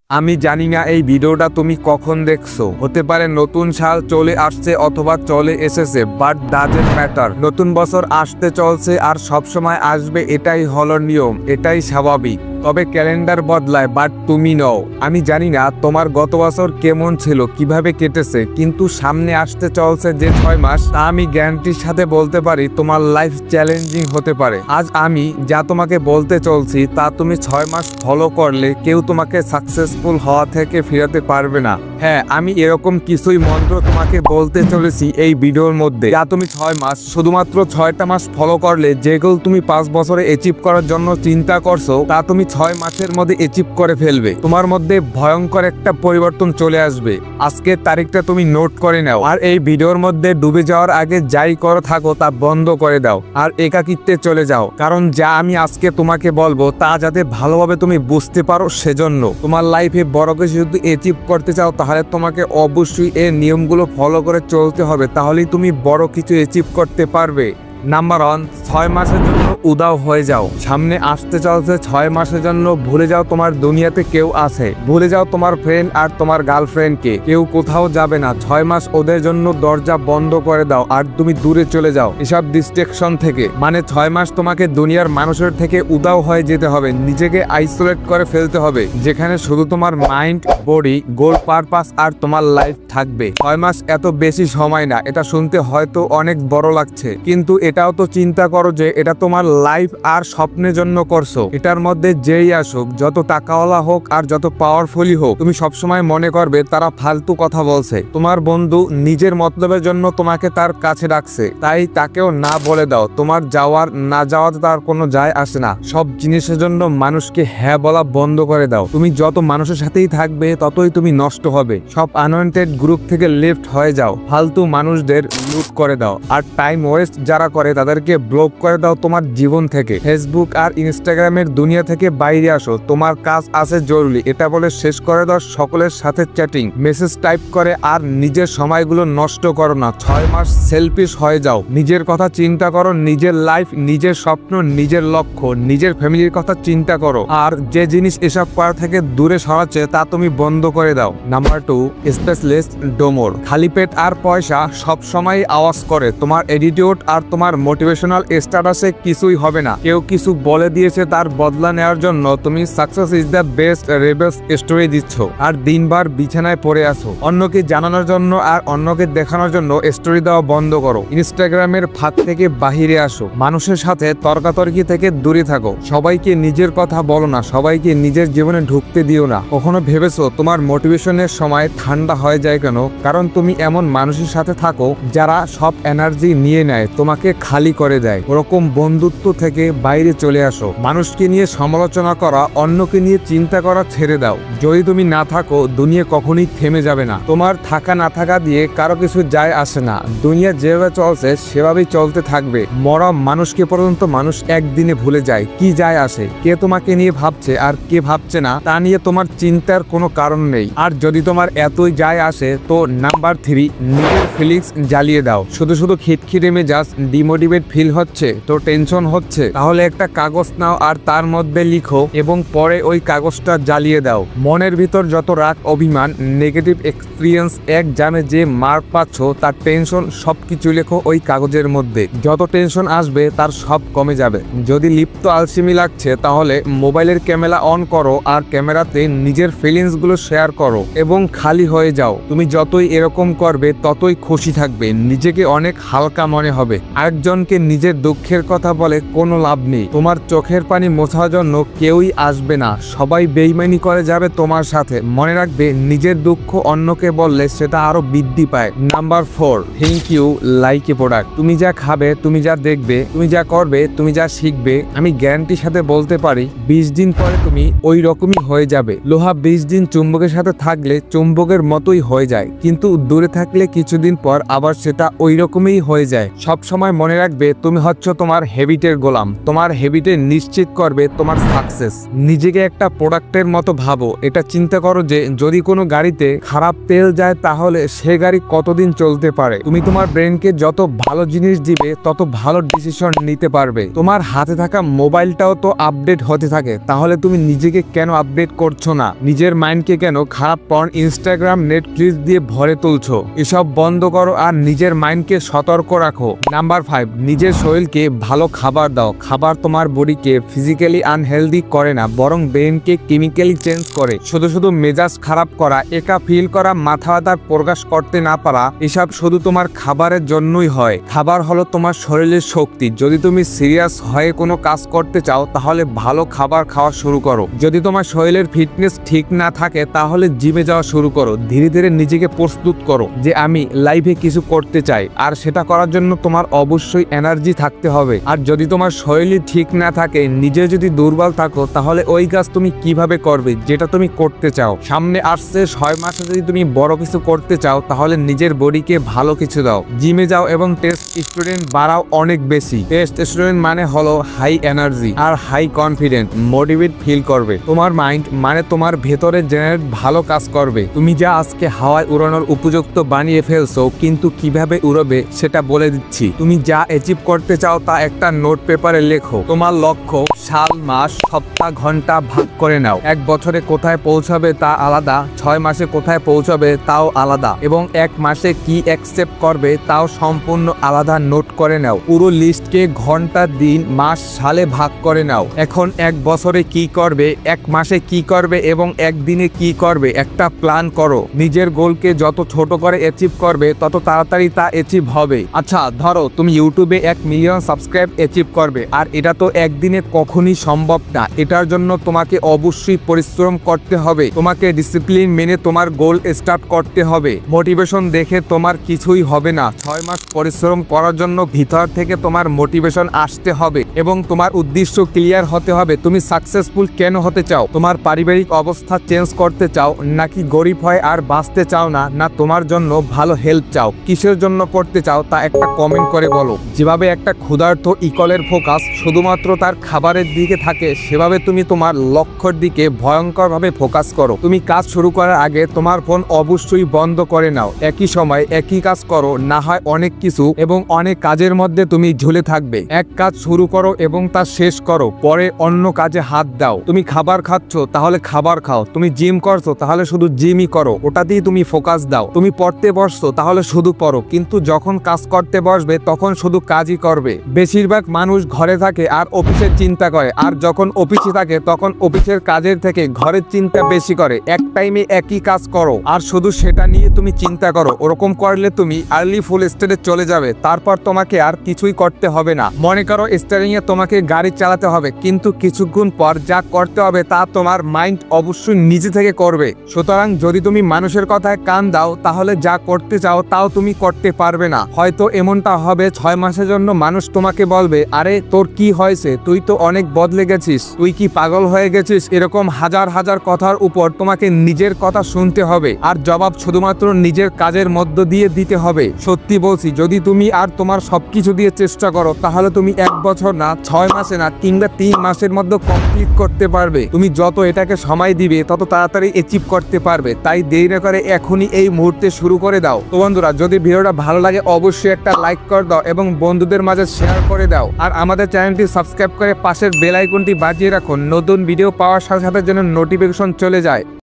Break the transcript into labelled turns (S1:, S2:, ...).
S1: আমি জানি না এই ভিডিওটা তুমি কখন দেখছো, হতে পারে নতুন সাল চলে আসছে অথবা চলে এসেছে, বাট ডাজন্ট ম্যাটার। নতুন বছর আসতে চলছে আর সব সময় আসবে, এটাই হলো নিয়ম, এটাই স্বাভাবিক। তবে ক্যালেন্ডার বদলায়, বাট তুমি নও। আমি জানি না তোমার গত বছর কেমন ছিল, কিভাবে কেটেছে, কিন্তু সামনে আসতে চলছে যে 6 মাস, তা আমি গ্যারান্টির সাথে বলতে পারি তোমার লাইফ চ্যালেঞ্জিং হতে পারে। আজ আমি যা তোমাকে বলতে চলছি তা তুমি 6 মাস ফলো করলে কেউ তোমাকে সাকসেসফুল হওয়া থেকে ফেরাতে পারবে না। হ্যাঁ, আমি এরকম কিছুই মন্ত্র তোমাকে বলতে চলেছি এই ভিডিওর মধ্যে, যা তুমি 6 মাস, শুধুমাত্র 6টা মাস ফলো করলে যেগুলো তুমি 5 বছরে অ্যাচিভ করার জন্য চিন্তা করছো তা তুমি 6 মাসের মধ্যে অ্যাচিভ করে ফেলবে। তোমার মধ্যে ভয়ঙ্কর একটা পরিবর্তন চলে আসবে। আজকের তারিখটা তুমি নোট করে নাও, আর এই ভিডিওর মধ্যে ডুবে যাওয়ার আগে যাই করো থাকো তা বন্ধ করে দাও আর একাকিত্বে চলে যাও। কারণ যা আমি আজকে তোমাকে বলবো তা যাতে ভালোভাবে তুমি বুঝতে পারো, সেজন্য তোমার লাইফে বড় কিছু যদি অ্যাচিভ করতে চাও তাহলে তোমাকে অবশ্যই এই নিয়মগুলো ফলো করে চলতে হবে, তাহলেই তুমি বড় কিছু অ্যাচিভ করতে পারবে। নাম্বার 1, 6 মাসের জন্য উদাও হয়ে যাও। সামনে আসতে চলছে 6 মাসের জন্য ভুলে যাও তোমার দুনিয়াতে কেউ আছে, ভুলে যাও তোমার ফ্রেন্ড আর তোমার গার্লফ্রেন্ডকে। কেউ কোথাও যাবে না, 6 মাস ওদের জন্য দরজা বন্ধ করে দাও আর তুমি দূরে চলে যাও এসব ডিস্ট্রাকশন থেকে। মানে 6 মাস তোমাকে দুনিয়ার মানুষের থেকে উদাও হয়ে যেতে হবে, নিজেকে আইসোলেট করে ফেলতে হবে, যেখানে শুধু তোমার মাইন্ড, বডি, গোল, পারপাস আর তোমার লাইফ থাকবে। 6 মাস এত বেশি সময় না, এটা শুনতে হয়তো অনেক বড় লাগছে, কিন্তু এটাও তো চিন্তা করো যে এটা তোমার লাইফ আর স্বপ্নের জন্য করছো। এটার মধ্যে যেই আসুক, যত টাকাওয়ালা হোক আর যত পাওয়ারফুলি হোক, তুমি সবসময় মনে করবে তারা ফালতু কথা বলছে। তোমার বন্ধু নিজের মতলবের জন্য তোমাকে তার কাছে রাখছে, তাই তাকেও না বলে দাও। তোমার যাওয়ার না যাওয়াতে তার কোনো যায় আসে না। সব জিনিসের জন্য মানুষকে হ্যাঁ বলা বন্ধ করে দাও। তুমি যত মানুষের সাথেই থাকবে ততই তুমি নষ্ট হবে। সব আনওয়ান্টেড গ্রুপ থেকে লেফট হয়ে যাও, ফালতু মানুষদের লুট করে দাও, আর টাইম ওয়েস্ট যারা করে তাদেরকে ব্লক করে দাও তোমার জীবন থেকে। ফেসবুক আর ইনস্টাগ্রামের দুনিয়া থেকে বাইরে আসো, তোমার কাজ আছে জরুরি, এটা বলে শেষ করে দাও সকলের সাথে চ্যাটিং, মেসেজ টাইপ করে আর নিজের সময়গুলো নষ্ট করো না। 6 মাস সেলফিশ হয়ে যাও, নিজের কথা চিন্তা করো, নিজের লাইফ, নিজের স্বপ্ন, নিজের লক্ষ্য, নিজের ফ্যামিলির কথা চিন্তা করো, আর যে জিনিস এসব করা থেকে দূরে সরাচ্ছে তা তুমি বন্ধ করে দাও। Number 2, spaceless ডোমোর। খালি পেট আর পয়সা সব সময় আওয়াজ করে, তোমার এটিটিউড আর তোমার মোটিভেশনাল স্ট্যাটাসে কিছুই হবে না। কেউ কিছু বলে দিয়েছে তার বদলা নেওয়ার জন্য তুমি success is the best rebels story দিচ্ছ, আর দিনবার বিছানায় পড়ে আছো। অন্যকে জানানোর জন্য আর অন্যকে দেখানোর জন্য স্টোরি দেওয়া বন্ধ করো। ইনস্টাগ্রামের ফাঁদ থেকে বাহিরে আসো, মানুষের সাথে তর্কাতর্কি থেকে দূরে থাকো। সবাইকে নিজের কথা বলো না, সবাইকে নিজের জীবনে ঢুকতে দিও না। কখনো ভেবেছো তোমার মোটিভেশনের সময় ঠান্ডা হয়ে যায় কেন? কারণ তুমি এমন মানুষের সাথে থাকো যারা সব এনার্জি নিয়ে নেয়, তোমাকে খালি করে দেয়। ওরকম বন্ধুত্ব থেকে বাইরে চলে আসো। মানুষকে নিয়ে সমালোচনা করা, অন্যকে নিয়ে চিন্তা করা ছেড়ে দাও। যদি তুমি না থাকো, দুনিয়া কখনোই থেমে যাবে না। তোমার থাকা না থাকা দিয়ে কারো কিছু যায় আসে না। দুনিয়া যেভাবে চলছে সেভাবেই চলতে থাকবে। মরা মানুষকে পর্যন্ত মানুষ একদিনে ভুলে যায়, কি যায় আসে? কে তোমাকে নিয়ে ভাবছে আর কে ভাবছে না তা নিয়ে তোমার চিন্তার কোনো কারণ নেই। আর যদি তোমার এতই যায় আসে, তো নাম্বার 3, নিজের ফিলিংস জ্বালিয়ে দাও। শুধু শুধু খিটখিটে মেজাজ, ডিমোটিভেট ফিল হচ্ছে, তো টেনশন হচ্ছে, তাহলে একটা কাগজ নাও আর তার মধ্যে লিখো এবং পরে ওই কাগজটা জ্বালিয়ে দাও। মনের ভিতর যত রাগ, অভিমান, নেগেটিভ এক্সপিরিয়েন্স, এক জামে যে মার পাচ্ছ, তার টেনশন সবকিছু লেখো ওই কাগজের মধ্যে। যত টেনশন আসবে তার সব কমে যাবে। যদি লিপ্ত আলসেমি লাগছে তাহলে মোবাইলের ক্যামেরা অন করো আর ক্যামেরাতে নিজের ফিলিংস গুলো শেয়ার করো এবং খালি হয়ে যাও। তুমি যতই এরকম করবে ততই খুশি থাকবে, নিজেকে অনেক হালকা মনে হবে। আরেকজনকে নিজের দুঃখের কথা বলে কোনো লাভ নেই। তোমার চোখের পানি মোছার জন্য কেউই আসবে না, সবাই বেইমানি করে যাবে তোমার সাথে। মনে রাখবে, নিজের দুঃখ অন্যকে বললে সেটা আরো বৃদ্ধি পায়। Number 4, thank you like a product. তুমি যা খাবে, তুমি যা দেখবে, তুমি যা করবে, তুমি যা শিখবে, আমি গ্যারান্টির সাথে বলতে পারি 20 দিন পরে তুমি ওই রকমই হয়ে যাবে। লোহা 20 দিন চুম্বকের সাথে থাকলে চুম্বকের মতোই হয়ে যায়, কিন্তু দূরে থাকলে কিছুদিন পর আবার সেটা ওই রকমই হয়ে যায়। সব সময় মনে মনে রাখবে তুমি হচ্ছ তোমার হ্যাবিটের গোলাম। তোমার হ্যাবিটে নিশ্চিত করবে তোমার সাকসেস। নিজেকে একটা প্রোডাক্টের মতো ভাবো। এটা চিন্তা করো যে যদি কোনো গাড়িতে খারাপ তেল যায় তাহলে সে গাড়ি কতদিন চলতে পারে। তুমি তোমার ব্রেনকে যত ভালো জিনিস দিবে তত ভালো ডিসিশন নিতে পারবে। তোমার হাতে থাকা মোবাইলটাও তো আপডেট হতে থাকে, তাহলে তুমি নিজেকে কেন আপডেট করছো না? নিজের মাইন্ডকে কেন খারাপ পর্ন, ইনস্টাগ্রাম, নেটফ্লিক্স দিয়ে ভরে তুলছো? এসব বন্ধ করো আর নিজের মাইন্ডকে সতর্ক রাখো। নাম্বার 5, নিজের শরীরকে ভালো খাবার দাও। খাবার তোমার বডিকে ফিজিক্যালি আনহেলদি করে না, বরং ব্রেনকে কেমিক্যালি চেঞ্জ করে। শুধু শুধু মেজাজ খারাপ করা, একা ফিল করা, মাথা ব্যথা প্রকাশ করতে না পারা, এসব শুধু তোমার খাবারের জন্যই হয়। খাবার হলো তোমার শরীরের শক্তি। যদি তুমি সিরিয়াস হয়ে কোনো কাজ করতে চাও তাহলে ভালো খাবার খাওয়া শুরু করো। যদি তোমার শরীরের ফিটনেস ঠিক না থাকে তাহলে জিমে যাওয়া শুরু করো। ধীরে ধীরে নিজেকে প্রস্তুত করো যে আমি লাইফে কিছু করতে চাই, আর সেটা করার জন্য তোমার অবশ্যই এনার্জি থাকতে হবে। আর যদি তোমার শরীর ঠিক না থাকে, নিজে যদি দুর্বল থাকো, তাহলে ওই কাজ তুমি কিভাবে করবে যেটা তুমি করতে চাও? সামনে আসছে 6 মাসে যদি তুমি বড় কিছু করতে চাও তাহলে নিজের বডিকে ভালো কিছু দাও। জিমে যাও এবং টেস্ট স্টুডেন্ট বাড়াও অনেক বেশি। টেস্ট স্টুডেন্ট মানে হলো হাই এনার্জি আর হাই কনফিডেন্ট, মোটিভেট ফিল করবে। তোমার মাইন্ড মানে তোমার ভেতরে জেনারেট ভালো কাজ করবে। তুমি যা আজকে হাওয়ায় উড়ানোর উপযুক্ত বানিয়ে ফেলছো, কিন্তু কিভাবে উড়বে সেটা বলে দিচ্ছি। তুমি যা অ্যাচিভ করতে চাও তা একটা নোট পেপারে লেখো। তোমার লক্ষ্য সাল, মাস, সপ্তাহ, ঘন্টা ভাগ করে নাও। 1 বছরে কোথায় পৌঁছাবে তা আলাদা, 6 মাসে কোথায় পৌঁছাবে তাও আলাদা, এবং 1 মাসে কি অ্যাকসেপ্ট করবে তাও সম্পূর্ণ আলাদা নোট করে নাও। পুরো লিস্টকে ঘন্টা, দিন, মাস, সালে ভাগ করে নাও। এখন 1 বছরে কি করবে, 1 মাসে কি করবে এবং 1 দিনে কি করবে একটা প্ল্যান করো। নিজের গোলকে যত ছোট করে অ্যাচিভ করবে তত তাড়াতাড়ি তা অ্যাচিভ হবে। আচ্ছা ধরো তুমি ইউটিউবে 1 মিলিয়ন সাবস্ক্রাইব অ্যাচিভ করবে, আর এটা তো একদিনে কখনই সম্ভব না। এটার জন্য তোমাকে অবশ্যই পরিশ্রম করতে হবে। তোমাকে ডিসিপ্লিন মেনে তোমার গোল স্টার্ট করতে হবে। মোটিভেশন দেখে তোমার কিছুই হবে না। 6 মাস পরিশ্রম করার জন্য ভিতর থেকে তোমার মোটিভেশন আসতে হবে এবং তোমার উদ্দেশ্য ক্লিয়ার হতে হবে। তুমি সাকসেসফুল কেন হতে চাও? তোমার পারিবারিক অবস্থা চেঞ্জ করতে চাও, নাকি গরিব হয়ে আর বাঁচতে চাও না, না তোমার জন্য ভালো হেল্প চাও? কিসের জন্য করতে চাও তা একটা কমেন্ট করে বলো। যেভাবে একটা ক্ষুধার্ত ইকলের ফোকাস শুধুমাত্র তার খাবারের দিকে থাকে, সেভাবে তুমি তোমার লক্ষ্যের দিকে ভয়ঙ্করভাবে ফোকাস করো। তুমি কাজ শুরু করার আগে তোমার ফোন অবশ্যই বন্ধ করে নাও। একই সময় একই কাজ করো, না হয় অনেক কিছু এবং অনেক কাজের মধ্যে তুমি ঝুলে থাকবে। এক কাজ শুরু করো এবং তা শেষ করো, পরে অন্য কাজে হাত দাও। তুমি খাবার খাচ্ছ তাহলে খাবার খাও। তুমি জিম করছো তাহলে শুধু জিমই করো, ওটাতেই তুমি ফোকাস দাও। তুমি পড়তে বসছো তাহলে শুধু পড়ো, কিন্তু যখন কাজ করতে বসবে তখন শুধু কাজই করবে। বেশিরভাগ মানুষ ঘরে থাকে আর অফিসের চিন্তা করে, আর যখন অফিসে থাকে তখন অফিসের কাজের থেকে ঘরের চিন্তা বেশি করে। এক টাইমে একই কাজ করো আর শুধু সেটা নিয়ে তুমি চিন্তা করো। ওরকম করলে তুমি আর্লি ফুল স্টেজে চলে যাবে, তারপর তোমাকে আর কিছুই করতে হবে না। মনে করো স্টিয়ারিং এ তোমাকে গাড়ি চালাতে হবে, কিন্তু কিছুক্ষণ পর যা করতে হবে তা তোমার মাইন্ড অবশ্যই নিজে থেকে করবে। সুতরাং যদি তুমি মানুষের কথায় কান দাও তাহলে যা করতে চাও তাও তুমি করতে পারবে না। হয়তো এমনটা হবে 6 মাসের জন্য মানুষ তোমাকে বলবে, আরে তোর কি হয়েছে, তুই তো অনেক বদলে গেছিস, তুই কি পাগল হয়ে গেছিস? এরকম হাজার হাজার কথার উপর তোমাকে নিজের কথা শুনতে হবে, আর জবাব শুধুমাত্র নিজের কাজের মধ্য দিয়ে দিতে হবে। সত্যি বলছি, যদি তুমি আর তোমার সবকিছু দিয়ে চেষ্টা করো তাহলে তুমি 1 বছর না, 6 মাসে না, কিংবা 3 মাসের মধ্যে কমপ্লিট করতে পারবে। তুমি যত এটাকে সময় দিবে তত তাড়াতাড়ি অ্যাচিভ করতে পারবে। তাই দেরি না করে এখনই এই মুহূর্তে শুরু করে দাও। তো বন্ধুরা, যদি ভিডিওটা ভালো লাগে অবশ্যই একটা লাইক করে দাও এবং বন্ধুদের মাঝে শেয়ার করে দাও। আর আমাদের চ্যানেলটি সাবস্ক্রাইব করে পাশের বেল আইকনটি বাজিয়ে রাখুন, নতুন ভিডিও পাওয়ার সাথে সাথে যেন নোটিফিকেশন চলে যায়।